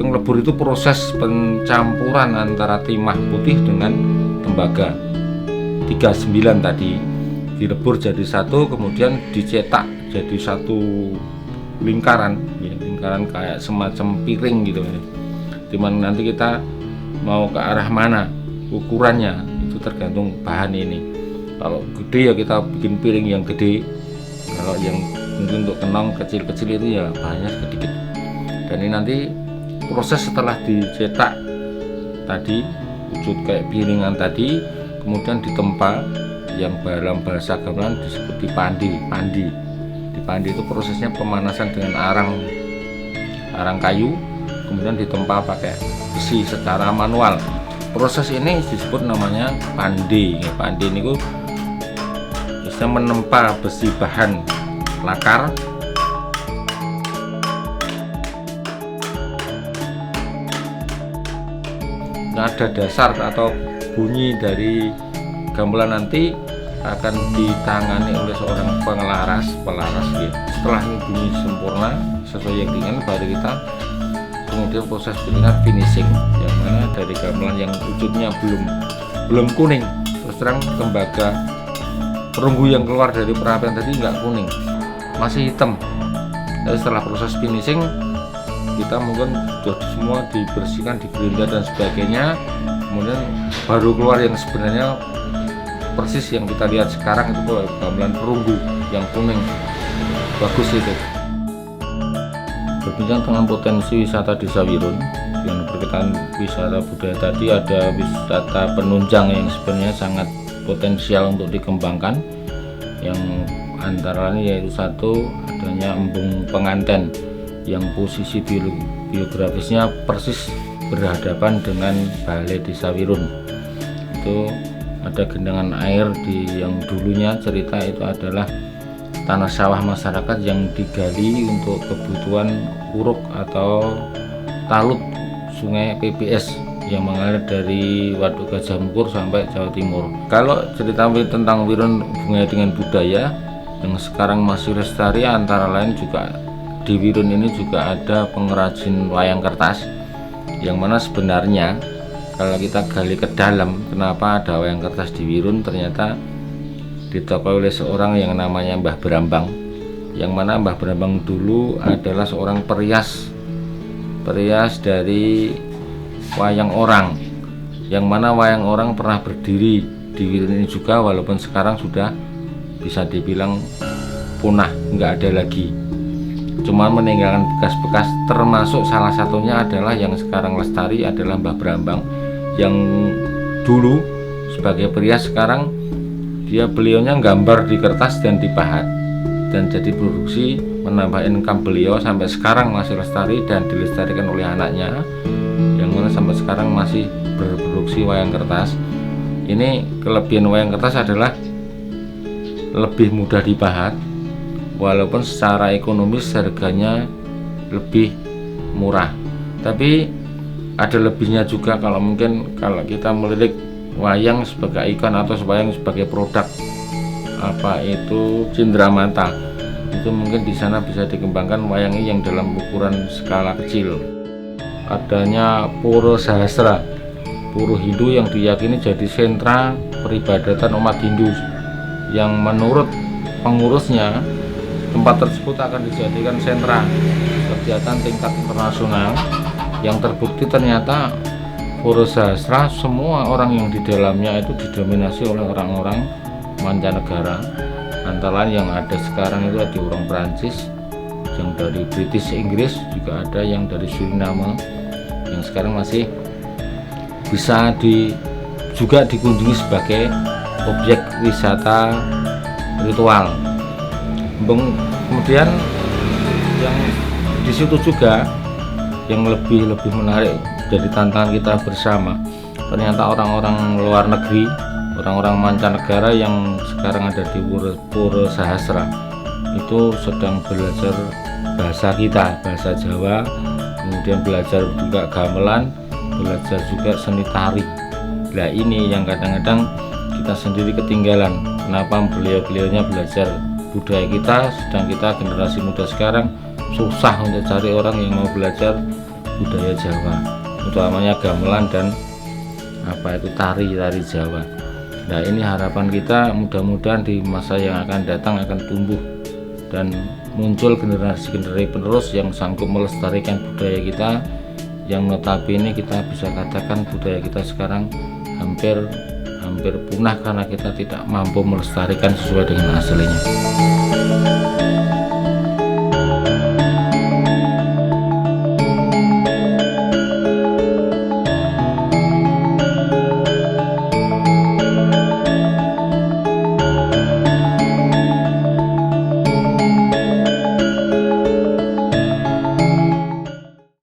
Penglebur itu proses pencampuran antara timah putih dengan tembaga 39 tadi dilebur jadi satu, kemudian dicetak jadi satu lingkaran ya, lingkaran kayak semacam piring gitu ya. Dimana nanti kita mau ke arah mana ukurannya itu tergantung bahan ini. Kalau gede ya kita bikin piring yang gede, kalau yang mungkin untuk kenong kecil-kecil itu ya bahannya sedikit. Dan ini nanti proses setelah dicetak tadi wujud kayak piringan tadi, kemudian ditempa, yang dalam bahasa gamelan disebut dipandi. Dipandi itu prosesnya pemanasan dengan arang kayu, kemudian ditempa pakai besi secara manual. Proses ini disebut namanya pandi. Pandi ini bisa menempa besi bahan lakar nada dasar atau bunyi dari gamelan nanti akan ditangani oleh seorang pelaras ya. Setelah ini bunyi sempurna sesuai yang diinginkan, baru kita kemudian proses berikutnya finishing, yang mana dari gamelan yang wujudnya belum kuning, terus terang tembaga perunggu yang keluar dari perapian tadi nggak kuning, masih hitam. Jadi setelah proses finishing kita mungkin sudah semua dibersihkan, digerinda dan sebagainya, kemudian baru keluar yang sebenarnya persis yang kita lihat sekarang itu gamelan perunggu yang kuning, bagus itu. Berbincang tentang potensi wisata Desa Wirun yang berkaitan wisata budaya tadi, ada wisata penunjang yang sebenarnya sangat potensial untuk dikembangkan, yang antara lain yaitu satu, adanya Embung Penganten yang posisi biografisnya persis berhadapan dengan Balai Desa Wirun. Itu ada genangan air yang dulunya cerita itu adalah tanah sawah masyarakat yang digali untuk kebutuhan uruk atau talut sungai PPS yang mengalir dari Waduk Gajah Mungkur sampai Jawa Timur. Kalau cerita tentang Wirun hubungannya dengan budaya yang sekarang masih lestari, antara lain juga di Wirun ini juga ada pengrajin wayang kertas, yang mana sebenarnya kalau kita gali ke dalam kenapa ada wayang kertas di Wirun, ternyata ditokohi oleh seorang yang namanya Mbah Brambang, yang mana Mbah Brambang dulu adalah seorang perias dari wayang orang, yang mana wayang orang pernah berdiri di Wirun ini juga, walaupun sekarang sudah bisa dibilang punah, nggak ada lagi, cuma meninggalkan bekas-bekas, termasuk salah satunya adalah yang sekarang lestari adalah Mbah Brambang, yang dulu sebagai perias, sekarang beliaunya gambar di kertas dan dipahat, dan jadi produksi menambah income beliau sampai sekarang masih lestari dan dilestarikan oleh anaknya, yang mana sampai sekarang masih berproduksi wayang kertas. Ini kelebihan wayang kertas adalah lebih mudah dipahat, walaupun secara ekonomis harganya lebih murah, tapi ada lebihnya juga. Kalau mungkin kalau kita melirik wayang sebagai ikon atau wayang sebagai produk apa itu cindramata, itu mungkin di sana bisa dikembangkan wayang ini yang dalam ukuran skala kecil. Adanya Pura Sahasra, pura Hindu yang diyakini jadi sentra peribadatan umat Hindu, yang menurut pengurusnya tempat tersebut akan dijadikan sentra kegiatan tingkat internasional, yang terbukti ternyata Pura Sahasra semua orang yang di dalamnya itu didominasi oleh orang-orang mancanegara, antara lain yang ada sekarang itu ada orang Prancis, yang dari British Inggris, juga ada yang dari Suriname, yang sekarang masih bisa juga dikunjungi sebagai objek wisata ritual. Kemudian yang di situ juga yang lebih menarik jadi tantangan kita bersama, ternyata orang-orang luar negeri, orang-orang mancanegara yang sekarang ada di Pura Sahasra itu sedang belajar bahasa kita, bahasa Jawa, kemudian belajar juga gamelan, belajar juga seni tari. Nah ini yang kadang-kadang kita sendiri ketinggalan, kenapa beliau-beliaunya belajar budaya kita, sedang kita generasi muda sekarang susah untuk cari orang yang mau belajar budaya Jawa, utamanya gamelan dan tari Jawa. Nah, ini harapan kita, mudah-mudahan di masa yang akan datang akan tumbuh dan muncul generasi penerus yang sanggup melestarikan budaya kita, yang notabene kita bisa katakan budaya kita sekarang hampir punah karena kita tidak mampu melestarikan sesuai dengan aslinya.